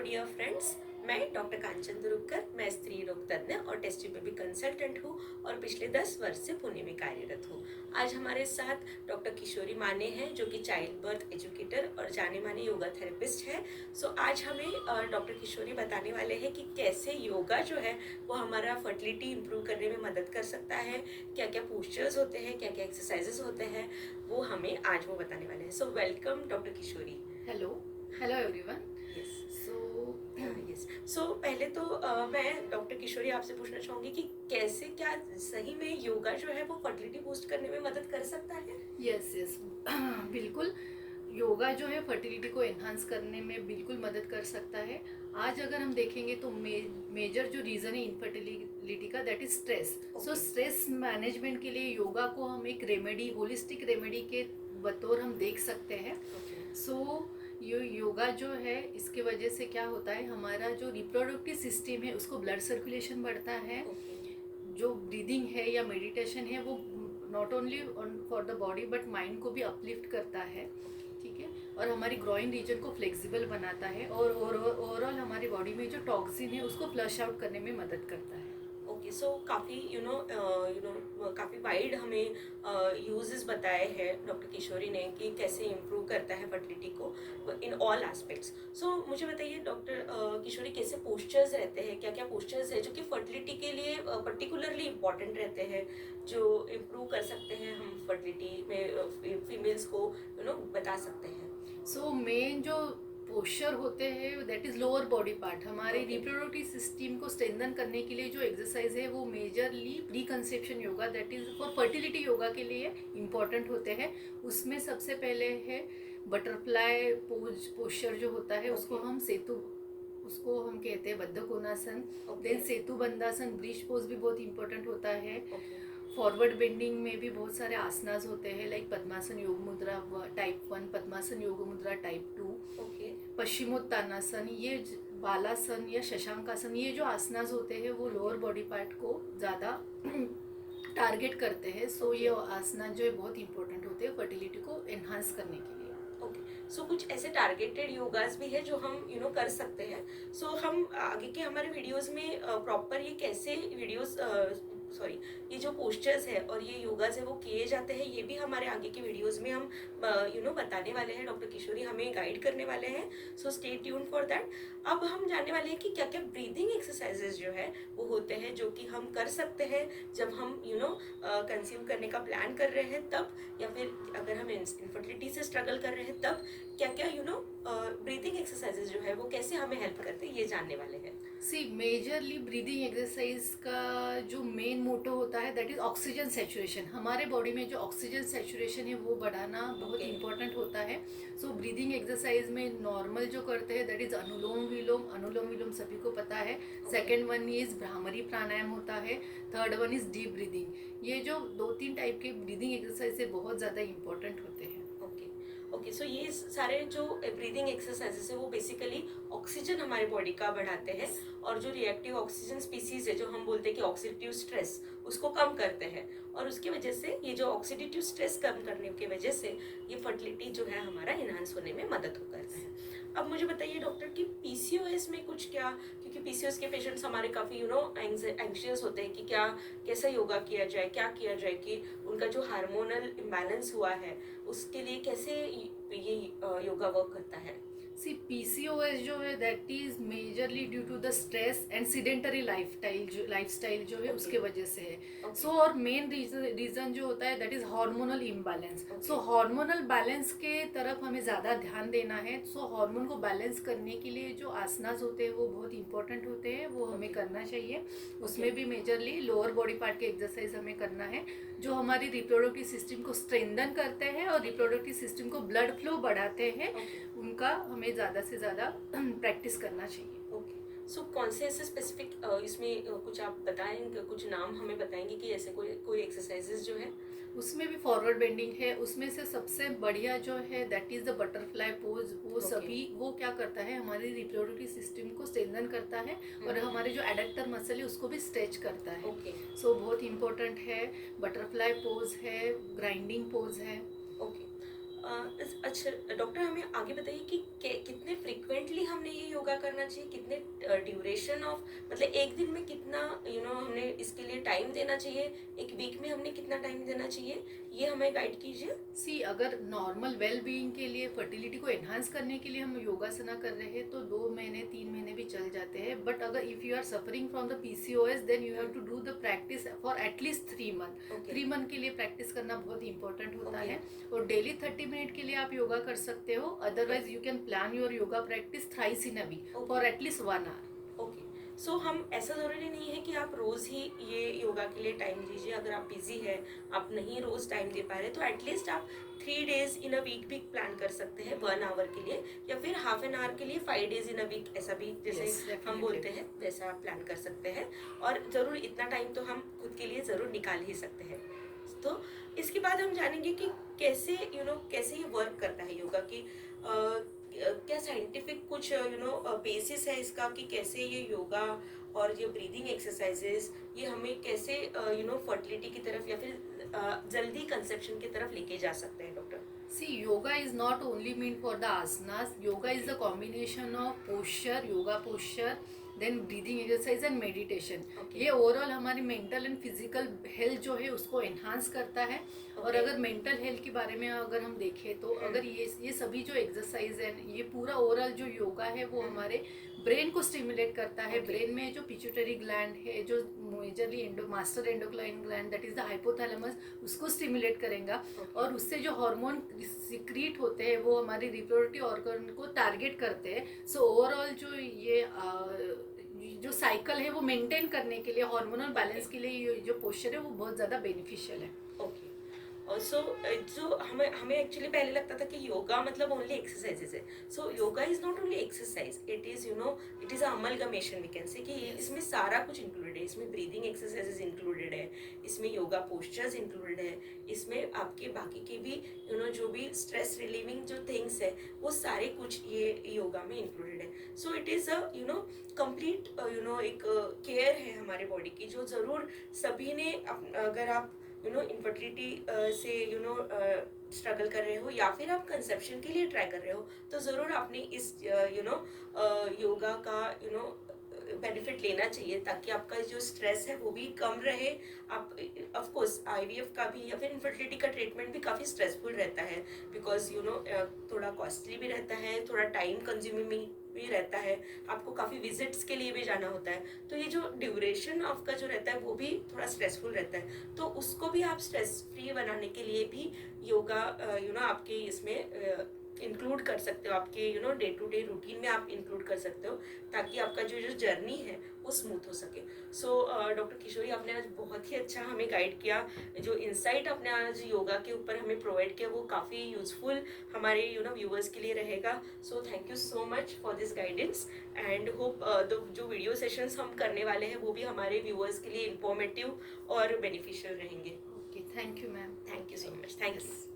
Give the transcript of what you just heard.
Dear friends, मैं doctor कांचन दुरुपकर, मैं स्त्री रोग तज्ञ और टेस्टी बेबी कंसल्टेंट हूँ और पिछले 10 वर्ष से पुणे में कार्यरत हूँ। आज हमारे साथ डॉक्टर किशोरी माने हैं जो कि चाइल्ड बर्थ एजुकेटर और जाने माने योगा थेरेपिस्ट है। सो आज हमें डॉक्टर किशोरी बताने वाले हैं कि कैसे योगा जो है वो हमारा फर्टिलिटी इंप्रूव करने में मदद कर सकता है, क्या क्या पोस्चर्स होते हैं, क्या क्या एक्सरसाइजेस होते हैं, वो हमें आज वो बताने वाले हैं। So welcome doctor Kishori. Hello everyone. Yes. So yes. So पहले तो मैं डॉक्टर किशोरी आपसे पूछना चाहूंगी कि कैसे, क्या सही में योगा जो है वो फर्टिलिटी बूस्ट करने में मदद कर सकता है? यस बिल्कुल। योगा जो है फर्टिलिटी को एनहांस करने में बिल्कुल मदद कर सकता है। आज अगर हम देखेंगे तो मेजर जो रीज़न है इनफर्टिलिटी का, that is stress. So stress management के लिए योगा को हम एक रेमेडी, होलिस्टिक रेमेडी के बतौर हम देख सकते हैं। सो ये योगा जो है, इसके वजह से क्या होता है, हमारा जो रिप्रोडक्टिव सिस्टम है उसको ब्लड सर्कुलेशन बढ़ता है। जो ब्रीदिंग है या मेडिटेशन है वो not only for the body but mind को भी अपलिफ्ट करता है, ठीक है। और हमारी ग्रोइन रीजन को फ्लेक्सिबल बनाता है और ओवरऑल हमारी बॉडी में जो टॉक्सिन है उसको फ्लश आउट करने में मदद करता है। ओके, सो काफ़ी काफ़ी वाइड हमें यूजेस बताए हैं डॉक्टर किशोरी ने कि कैसे इम्प्रूव करता है फर्टिलिटी को इन ऑल एस्पेक्ट्स। सो मुझे बताइए डॉक्टर किशोरी, कैसे पोस्चर्स रहते हैं, क्या क्या पोस्चर्स है जो कि फर्टिलिटी के लिए पर्टिकुलरली इम्पॉर्टेंट रहते हैं, जो इम्प्रूव कर सकते हैं हम फर्टिलिटी में फीमेल्स को बता सकते हैं? सो मेन जो पोस्चर होते हैं that is lower body part. हमारे रिप्रोडक्टिव सिस्टम को स्ट्रेंथन करने के लिए जो एक्सरसाइज है वो majorly pre conception yoga, that is for fertility yoga के लिए इम्पॉर्टेंट होते हैं। उसमें सबसे पहले है बटरफ्लाई पोस्चर जो होता है, उसको हम कहते हैं बद्ध कोणासन। देन सेतु बंधासन, ब्रिज पोज भी बहुत इंपॉर्टेंट होता है। फॉरवर्ड बेंडिंग में भी बहुत सारे आसनास होते हैं, लाइक पद्मासन योग मुद्रा टाइप 1, पद्मासन योग मुद्रा टाइप 2, पश्चिमोत्तानासन, ये बालासन या शशांकासन, ये जो आसनास होते हैं वो लोअर बॉडी पार्ट को ज़्यादा टारगेट करते हैं। सो ये आसना जो है बहुत इंपॉर्टेंट होते हैं फर्टिलिटी को एनहांस करने के लिए। ओके, सो कुछ ऐसे टारगेटेड योगास भी है जो हम कर सकते हैं। सो हम आगे के हमारे वीडियोस में प्रॉपर ये कैसे वीडियोस ये जो पोस्चर्स है और ये योगास है वो किए जाते हैं, ये भी हमारे आगे के वीडियोस में हम बताने वाले हैं। डॉक्टर किशोरी हमें गाइड करने वाले हैं, so stay tune for that. अब हम जानने वाले हैं कि क्या क्या ब्रीदिंग एक्सरसाइजेज जो है वो होते हैं जो कि हम कर सकते हैं जब हम कंसीव करने का प्लान कर रहे हैं तब, या फिर अगर हम इनफर्टिलिटी से स्ट्रगल कर रहे हैं तब क्या क्या ब्रीदिंग एक्सरसाइजेज जो है वो कैसे हमें हेल्प करते हैं, ये जानने वाले हैं। सी मेजरली ब्रीदिंग एक्सरसाइज का जो मेन मोटो होता है दैट इज ऑक्सीजन सेचुरेशन। हमारे बॉडी में जो ऑक्सीजन सेचुरेशन है वो बढ़ाना बहुत इंपॉर्टेंट होता है। सो ब्रीदिंग एक्सरसाइज में नॉर्मल जो करते हैं दैट इज अनुलोम विलोम। अनुलोम विलोम सभी को पता है। सेकेंड वन इज भ्रामरी प्राणायाम होता है। Third one is deep breathing. ये जो 2-3 टाइप के ब्रीदिंग एक्सरसाइज है बहुत ज़्यादा इंपॉर्टेंट होते हैं। ओके, सो ये सारे जो ब्रीदिंग एक्सरसाइजेस है वो बेसिकली ऑक्सीजन हमारे बॉडी का बढ़ाते हैं और जो रिएक्टिव ऑक्सीजन स्पीसीज है, जो हम बोलते हैं कि ऑक्सीडेटिव स्ट्रेस, उसको कम करते हैं और उसकी वजह से ये जो ऑक्सीडेटिव स्ट्रेस कम करने की वजह से ये फर्टिलिटी जो है हमारा इनहांस होने में मदद हो करता है। अब मुझे बताइए डॉक्टर कि पीसीओएस में कुछ क्या, क्योंकि पीसीओएस के पेशेंट्स हमारे काफ़ी एंग्शियस होते हैं कि क्या कैसा योगा किया जाए, क्या किया जाए कि उनका जो हार्मोनल इम्बैलेंस हुआ है उसके लिए कैसे ये योगा वर्क करता है? सी पीसीओएस जो है that is majorly due to the stress and sedentary lifestyle जो है उसके वजह से है। सो और मेन रीजन जो होता है that is hormonal imbalance. So hormonal balance के तरफ हमें ज़्यादा ध्यान देना है। सो हार्मोन को बैलेंस करने के लिए जो आसनास होते हैं वो बहुत इंपॉर्टेंट होते हैं, वो हमें करना चाहिए। उसमें भी मेजरली लोअर बॉडी पार्ट के एक्सरसाइज हमें करना है जो हमारी रिप्रोडक्टिव सिस्टम को स्ट्रेंथन करते हैं और रिप्रोडक्टिव सिस्टम को ब्लड फ्लो बढ़ाते हैं। उनका हमें ज़्यादा से ज़्यादा प्रैक्टिस करना चाहिए। ओके, सो कौन से ऐसे स्पेसिफिक इसमें कुछ आप बताएंगे, कुछ नाम हमें बताएंगे कि ऐसे कोई एक्सरसाइजेस जो है? उसमें भी फॉरवर्ड बेंडिंग है। उसमें से सबसे बढ़िया जो है that is the butterfly pose. वो सभी वो क्या करता है, हमारी रिप्रोडक्टिव सिस्टम को स्ट्रेंथन करता है और हमारे जो एडक्टर मसल है उसको भी स्ट्रेच करता है। सो बहुत इंपॉर्टेंट है। बटरफ्लाई पोज है, ग्राइंडिंग पोज है। ओके, अच्छा डॉक्टर, हमें आगे बताइए कि कितने फ्रिक्वेंटली हमने ये योगा करना चाहिए, कितने ड्यूरेशन ऑफ, मतलब एक दिन में कितना हमने इसके लिए टाइम देना चाहिए, एक वीक में हमने कितना टाइम देना चाहिए, ये हमें गाइड कीजिए। सी अगर नॉर्मल वेल बीइंग के लिए, फर्टिलिटी को एनहांस करने के लिए हम योगासना कर रहे हैं तो 2 महीने 3 महीने भी चल जाते हैं. बट अगर if you are suffering from the PCOS then you have to do the practice for at least 3 month. Okay. 3 month के लिए प्रैक्टिस करना बहुत इंपॉर्टेंट होता Okay. है. और डेली 30 मिनट के लिए आप योगा कर सकते हो. Otherwise you can plan your yoga practice thrice in a week Okay. For at least 1 hour. Okay, so हम, ऐसा ज़रूरी नहीं है कि आप रोज़ ही ये योगा के लिए टाइम दीजिए. अगर आप बिजी है, आप नहीं रोज़ टाइम दे पा रहे, तो एटलीस्ट आप 3 days इन अ वीक भी प्लान कर सकते हैं 1 hour के लिए, या फिर हाफ एन आवर के लिए 5 days इन अ वीक, ऐसा भी जैसे Yes, हम definitely. बोलते हैं वैसा आप प्लान कर सकते हैं. और ज़रूर इतना टाइम तो हम खुद के लिए ज़रूर निकाल ही सकते हैं. तो इसके बाद हम जानेंगे कि कैसे कैसे ये वर्क करता है योगा की. क्या साइंटिफिक कुछ बेसिस है इसका कि कैसे ये योगा और ये ब्रीदिंग एक्सरसाइजेस ये हमें कैसे फर्टिलिटी की तरफ या फिर जल्दी कंसेप्शन की तरफ लेके जा सकते हैं doctor? See, yoga is not only meant for the asanas. Yoga is the combination of posture, yoga posture, then breathing exercise and meditation. Okay. ये ओवरऑल हमारी मेंटल एंड फिजिकल हेल्थ जो है उसको एनहांस करता है. और Okay. अगर mental health के बारे में अगर हम देखें तो अगर ये सभी जो एक्सरसाइज है, ये पूरा ओवरऑल जो योगा है वो हमारे ब्रेन को स्टिमुलेट करता है. Okay. ब्रेन में जो पिट्यूटरी ग्लैंड है, जो majorly master endocrine gland that is the hypothalamus, उसको स्टिमुलेट करेगा. Okay. और उससे जो हार्मोन सिक्रीट होते हैं वो हमारी रिप्रोडक्टिव ऑर्गन को टारगेट करते हैं. सो ओवरऑल जो ये जो साइकिल है वो मेंटेन करने के लिए, हार्मोनल बैलेंस के लिए ये जो पोस्चर है वो बहुत ज़्यादा बेनिफिशियल है. ओके. सो जो हमें एक्चुअली पहले लगता था कि योगा मतलब ओनली एक्सरसाइजेज है. So yoga is not only exercise, it is it is amalgamation we can say कि इसमें सारा कुछ इंक्लूडेड है. इसमें ब्रीदिंग एक्सरसाइजेज इंक्लूडेड है, इसमें योगा पोस्चर्स इंक्लूडेड है, इसमें आपके बाकी के भी जो भी स्ट्रेस रिलीविंग जो थिंग्स है वो सारे कुछ ये योगा में इंक्लूडेड है. सो इट इज कंप्लीट एक केयर है हमारे बॉडी की, जो ज़रूर सभी ने अगर आप इनफर्टिलिटी से स्ट्रगल कर रहे हो या फिर आप कंसेप्शन के लिए ट्राई कर रहे हो, तो ज़रूर आपने इस योगा का बेनिफिट लेना चाहिए, ताकि आपका जो स्ट्रेस है वो भी कम रहे. आप ऑफ कोर्स आईवीएफ का भी या फिर इनफर्टिलिटी का ट्रीटमेंट भी काफ़ी स्ट्रेसफुल रहता है, बिकॉज थोड़ा कॉस्टली भी रहता है, थोड़ा टाइम कंज्यूमिंग भी रहता है, आपको काफ़ी विजिट्स के लिए भी जाना होता है. तो ये जो ड्यूरेशन ऑफ का जो रहता है वो भी थोड़ा स्ट्रेसफुल रहता है. तो उसको भी आप स्ट्रेस फ्री बनाने के लिए भी योगा आपके इसमें इंक्लूड कर सकते हो, आपके डे टू डे रूटीन में आप इंक्लूड कर सकते हो, ताकि आपका जो जर्नी है वो स्मूथ हो सके. सो डॉक्टर किशोरी, आपने आज बहुत ही अच्छा हमें गाइड किया. जो इंसाइट आपने आज योगा के ऊपर हमें प्रोवाइड किया वो काफ़ी यूजफुल हमारे व्यूअर्स के लिए रहेगा. So thank you so much for this guidance, and hope जो वीडियो सेशंस हम करने वाले हैं वो भी हमारे व्यूअर्स के लिए इंफॉर्मेटिव और बेनिफिशियल रहेंगे. Okay, thank you ma'am. Thank you so much. Thank you.